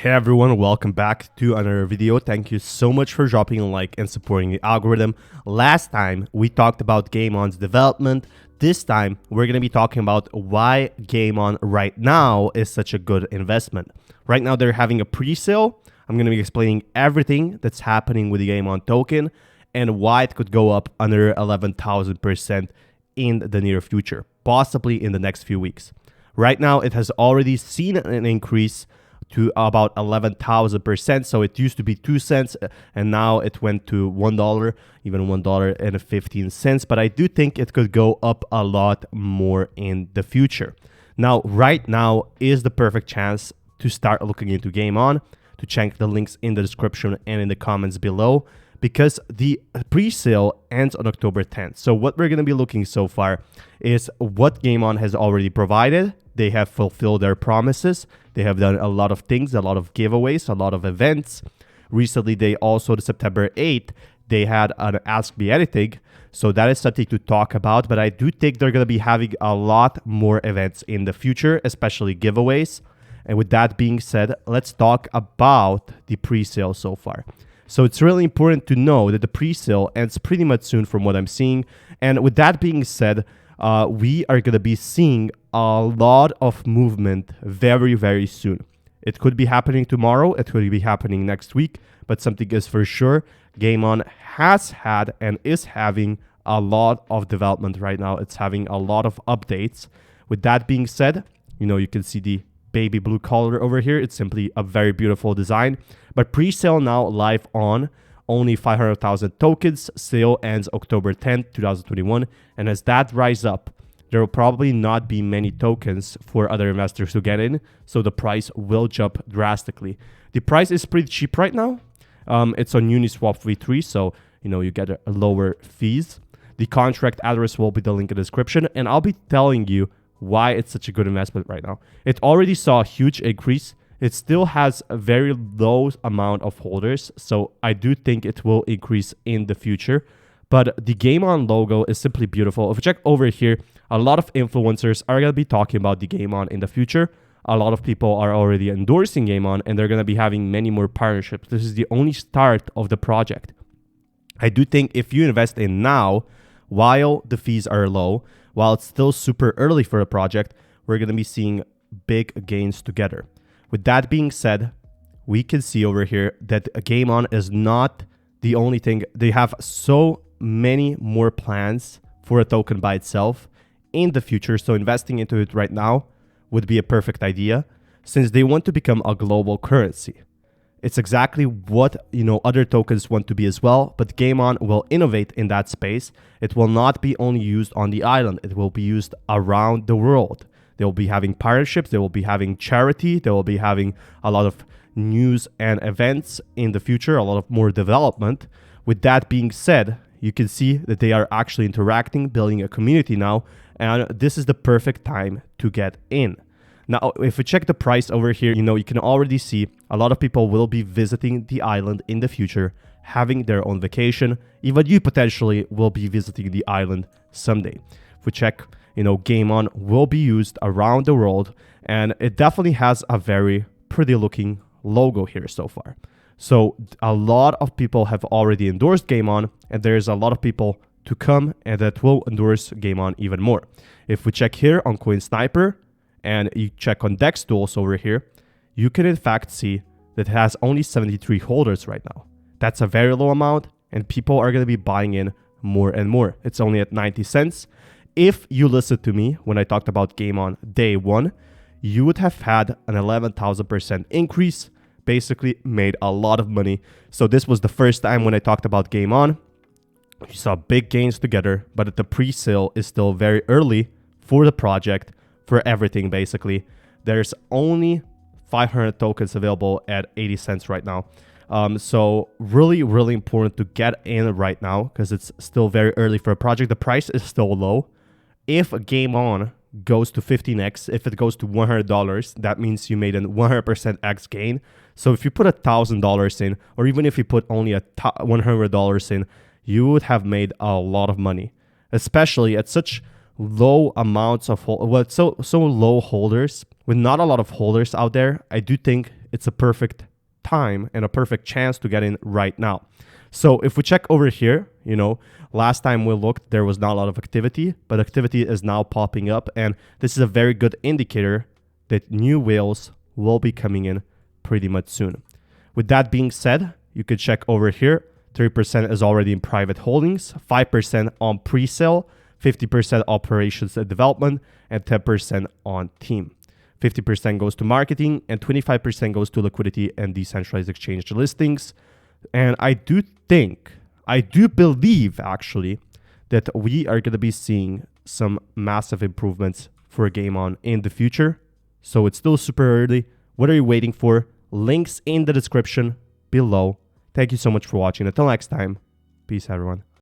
Hey everyone, welcome back to another video. Thank you so much for dropping a like and supporting the algorithm. Last time we talked about Game On's development. This time we're going to be talking about why Game On right now is such a good investment. Right now they're having a pre-sale. I'm going to be explaining everything that's happening with the Game On token and why it could go up under 11,000% in the near future, possibly in the next few weeks. Right now it has already seen an increase to about 11,000%. So it used to be 2 cents and now it went to $1, even $1.15. But I do think it could go up a lot more in the future. Now, right now is the perfect chance to start looking into Game On, to check the links in the description and in the comments below, because the pre-sale ends on October 10th. So what we're going to be looking so far is what Game On has already provided. They have fulfilled their promises. They have done a lot of things, a lot of giveaways, a lot of events. Recently, they also, the September 8th, they had an Ask Me Anything. So that is something to talk about. But I do think they're going to be having a lot more events in the future, especially giveaways. And with that being said, let's talk about the pre-sale so far. So it's really important to know that the pre-sale ends pretty much soon from what I'm seeing. And with that being said, we are going to be seeing a lot of movement very, very soon. It could be happening tomorrow. It could be happening next week. But something is for sure. Game On has had and is having a lot of development right now. It's having a lot of updates. With that being said, you can see the baby blue color over here. It's simply a very beautiful design. But pre-sale now live on only 500,000 tokens. Sale ends October 10th, 2021. And as that rise up, there will probably not be many tokens for other investors to get in. So the price will jump drastically. The price is pretty cheap right now. It's on Uniswap v3. So, you get a lower fees. The contract address will be the link in the description. And I'll be telling you why it's such a good investment right now. It already saw a huge increase. It still has a very low amount of holders, so I do think it will increase in the future. But the Game On logo is simply beautiful. If you check over here, a lot of influencers are going to be talking about the Game On in the future. A lot of people are already endorsing Game On, and they're going to be having many more partnerships. This is the only start of the project. I do think if you invest in now, while the fees are low, while it's still super early for the project, we're going to be seeing big gains together. With that being said, we can see over here that Game On is not the only thing. They have so many more plans for a token by itself in the future. So investing into it right now would be a perfect idea, since they want to become a global currency. It's exactly what other tokens want to be as well, but Game On will innovate in that space. It will not be only used on the island. It will be used around the world. They will be having partnerships. They will be having charity. They will be having a lot of news and events in the future, a lot of more development. With that being said, you can see that they are actually interacting, building a community now, and this is the perfect time to get in. Now, if we check the price over here, you can already see a lot of people will be visiting the island in the future, having their own vacation. Even you potentially will be visiting the island someday. If we check, Game On will be used around the world, and it definitely has a very pretty looking logo here so far. So a lot of people have already endorsed Game On, and there's a lot of people to come and that will endorse Game On even more. If we check here on Coin Sniper and you check on Dex Tools over here, you can in fact see that it has only 73 holders right now. That's a very low amount, and people are going to be buying in more and more. It's only at 90 cents. If you listened to me when I talked about Game On day one, you would have had an 11,000% increase, basically made a lot of money. So this was the first time when I talked about Game On. You saw big gains together, but the pre-sale is still very early for the project, for everything basically. There's only 500 tokens available at 80 cents right now. So really, really important to get in right now because it's still very early for a project. The price is still low. If Game On goes to 15x, if it goes to $100, that means you made a 100% X gain. So if you put $1,000 in, or even if you put only $100 in, you would have made a lot of money, especially at such low amounts of so low holders. With not a lot of holders out there, I do think it's a perfect time and a perfect chance to get in right now. So if we check over here, last time we looked, there was not a lot of activity, but activity is now popping up. And this is a very good indicator that new whales will be coming in pretty much soon. With that being said, you could check over here. 3% is already in private holdings, 5% on pre-sale, 50% operations and development, and 10% on team. 50% goes to marketing, and 25% goes to liquidity and decentralized exchange listings. And I do believe actually that we are going to be seeing some massive improvements for Game On in the future. So it's still super early. What are you waiting for? Links in the description below. Thank you so much for watching. Until next time, peace everyone.